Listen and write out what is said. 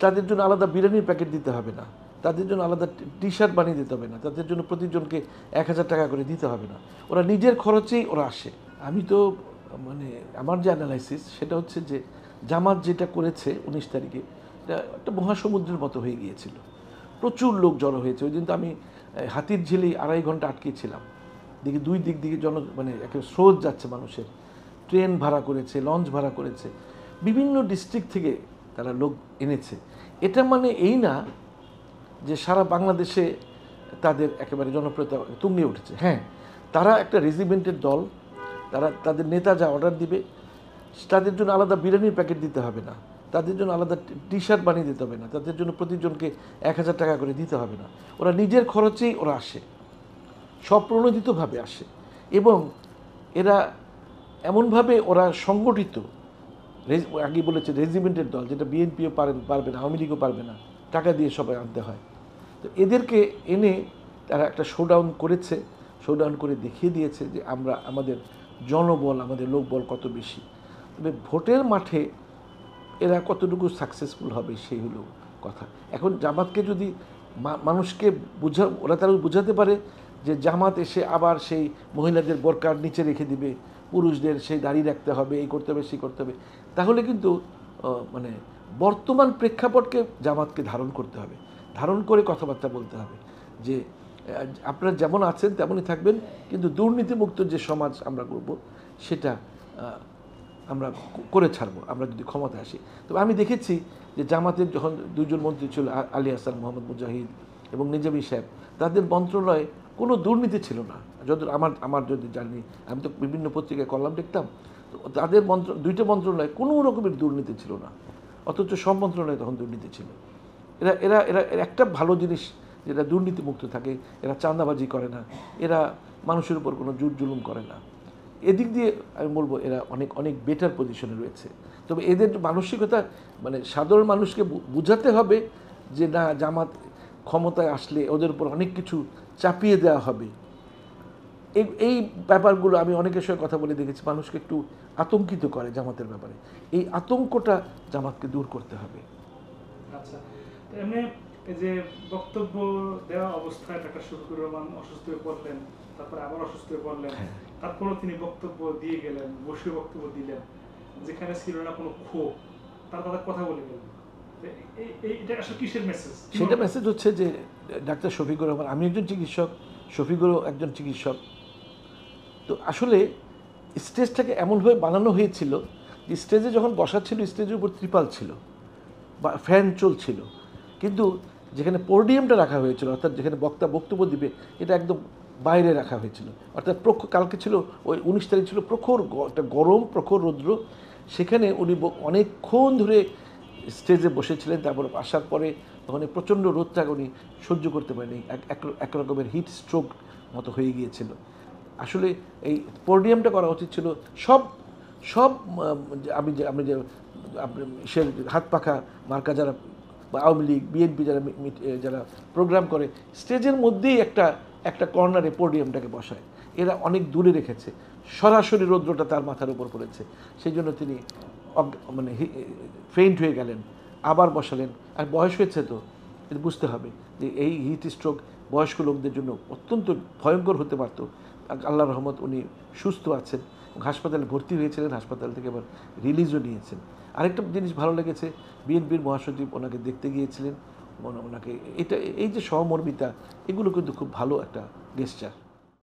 তাদের জন্য আলাদা বিরিয়ানির প্যাকেট দিতে হবে না, তাদের জন্য আলাদা টি শার্ট বানিয়ে দিতে হবে না, তাদের জন্য প্রতিজনকে 1000 টাকা করে দিতে হবে না, ওরা নিজের খরচেই ওরা আসে। আমি তো মানে আমার যে অ্যানালাইসিস সেটা হচ্ছে যে জামাত যেটা করেছে 19 তারিখে এটা একটা মহাসমুদ্রের মতো হয়ে গিয়েছিল, প্রচুর লোক জড়ো হয়েছে। ওই দিন তো আমি হাতির ঝিলি 2.5 ঘন্টা আটকেছিলাম, দেখি দুই দিক দিকে মানে একটা স্রোত যাচ্ছে মানুষের, ট্রেন ভাড়া করেছে, লঞ্চ ভাড়া করেছে, বিভিন্ন ডিস্ট্রিক্ট থেকে তারা লোক এনেছে। এটা মানে এই না যে সারা বাংলাদেশে তাদের একেবারে জনপ্রিয়তা তুঙ্গে উঠেছে। হ্যাঁ, তারা একটা রেজিমেন্টের দল, তারা তাদের নেতা যা অর্ডার দিবে তাদের জন্য আলাদা বিরিয়ানির প্যাকেট দিতে হবে না, তাদের জন্য আলাদা টি শার্ট বানিয়ে দিতে হবে না, তাদের জন্য প্রতিজনকে 1000 টাকা করে দিতে হবে না, ওরা নিজের খরচেই ওরা আসে, স্বপ্রণোদিতভাবে আসে। এবং এরা এমনভাবে ওরা সংগঠিত, আগে বলেছে রেজিমেন্টের দল, যেটা বিএনপিও পারবে না, আওয়ামী লীগও পারবে না, টাকা দিয়ে সবাই আনতে হয়। তো এদেরকে এনে তারা একটা শোডাউন করেছে, শোডাউন করে দেখিয়ে দিয়েছে যে আমরা আমাদের জনবল, আমাদের লোকবল কত বেশি। তবে ভোটের মাঠে এরা কতটুকু সাকসেসফুল হবে সেই হলো কথা। এখন জামাতকে যদি মানুষকে ওরা তারা বোঝাতে পারে যে জামাত এসে আবার সেই মহিলাদের বোরকার নিচে রেখে দিবে, পুরুষদের সেই দাঁড়িয়ে রাখতে হবে, এই করতে হবে সেই করতে হবে, তাহলে কিন্তু মানে বর্তমান প্রেক্ষাপটকে জামাতকে ধারণ করতে হবে, ধারণ করে কথাবার্তা বলতে হবে যে আপনারা যেমন আছেন তেমনই থাকবেন, কিন্তু দুর্নীতিমুক্ত যে সমাজ আমরা করব সেটা আমরা করে ছাড়বো আমরা যদি ক্ষমতায় আসি। তবে আমি দেখেছি যে জামাতের যখন দুজন মন্ত্রী ছিল, আলী হাসান, মোহাম্মদ মুজাহিদ এবং নিজামী সাহেব, তাদের মন্ত্রণালয়ে কোনো দুর্নীতি ছিল না, যত আমার যদি জানি, আমি তো বিভিন্ন পত্রিকায় কলাম দেখতাম, তো তাদের দুইটা মন্ত্রণালয়ে কোনো রকমের দুর্নীতি ছিল না, অথচ সব মন্ত্রণালয়ে তখন দুর্নীতি ছিল। এরা এরা এরা একটা ভালো জিনিস, যেটা দুর্নীতিমুক্ত থাকে, এরা চাঁদাবাজি করে না, এরা মানুষের উপর কোনো জুট জুলুম করে না। এদিক দিয়ে আমি বলবো এরা অনেক অনেক বেটার পজিশনে রয়েছে। তবে এদের মানসিকতা মানে সাধারণ মানুষকে বুঝাতে হবে যে না, জামাত ক্ষমতায় আসলে ওদের উপর অনেক কিছু চাপিয়ে দেওয়া হবে। এই ব্যাপারগুলো আমি অনেকের সঙ্গে কথা বলে দেখেছি, মানুষকে একটু আতঙ্কিত করে জামাতের ব্যাপারে। এই আতঙ্কটা জামাতকে দূর করতে হবে। আচ্ছা, এমনি এই যে বক্তব্য দেওয়া অবস্থায় ডাক্তার শফিকুর রহমান অসুস্থ হয়ে পড়লেন, তারপরে আবার অসুস্থ হয়ে পড়লেন, তারপরও তিনি বক্তব্য দিয়ে গেলেন, বসে বক্তব্য দিলেন, যেখানে ছিল না কোনো ক্ষোভ, তারা তাদের কথা বলে গেলেন। এটা আসলে কিসের মেসেজ? সেটা মেসেজ হচ্ছে যে ডাক্তার শফিকুর রহমান, আমি একজন চিকিৎসক, শফিকুরও একজন চিকিৎসক, তো আসলে স্টেজটাকে এমনভাবে বানানো হয়েছিল যে স্টেজে যখন বসা ছিল স্টেজের উপর ত্রিপাল ছিল বা ফ্যান চলছিল, কিন্তু যেখানে পোডিয়ামটা রাখা হয়েছিল, অর্থাৎ যেখানে বক্তা বক্তব্য দিবে, এটা একদম বাইরে রাখা হয়েছিল। অর্থাৎ কালকে ছিল ওই 19 তারিখ ছিল প্রখর একটা গরম, প্রখর রৌদ্র, সেখানে উনি অনেকক্ষণ ধরে স্টেজে বসেছিলেন। তারপর আসার পরে তখন প্রচণ্ড রোদটাকে উনি সহ্য করতে পারেনি, এক রকমের হিট স্ট্রোক মতো হয়ে গিয়েছিল। আসলে এই পোডিয়ামটা করা উচিত ছিল সব সব আমি যে সে হাত পাখা মার্কা যারা বা আওয়ামী লীগ, বিএনপি যারা প্রোগ্রাম করে, স্টেজের মধ্যেই একটা কর্নারে পোডিয়ামটাকে বসায়, এরা অনেক দূরে রেখেছে, সরাসরি রৌদ্রটা তার মাথার উপর পড়েছে, সেই জন্য তিনি মানে ফেইন্ট হয়ে গেলেন, আবার বসালেন। আর বয়স হয়েছে তো বুঝতে হবে যে এই হিট স্ট্রোক বয়স্ক লোকদের জন্য অত্যন্ত ভয়ঙ্কর হতে পারত। আল্লাহর রহমত উনি সুস্থ আছেন, হাসপাতালে ভর্তি হয়েছিলেন, হাসপাতাল থেকে আবার রিলিজও নিয়েছেন। আরেকটা জিনিস ভালো লেগেছে, বিএনপির মহাসচিব ওনাকে দেখতে গিয়েছিলেন, ওনাকে এই যে সহমর্মিতা, এগুলো কিন্তু খুব ভালো একটা গেস্টার।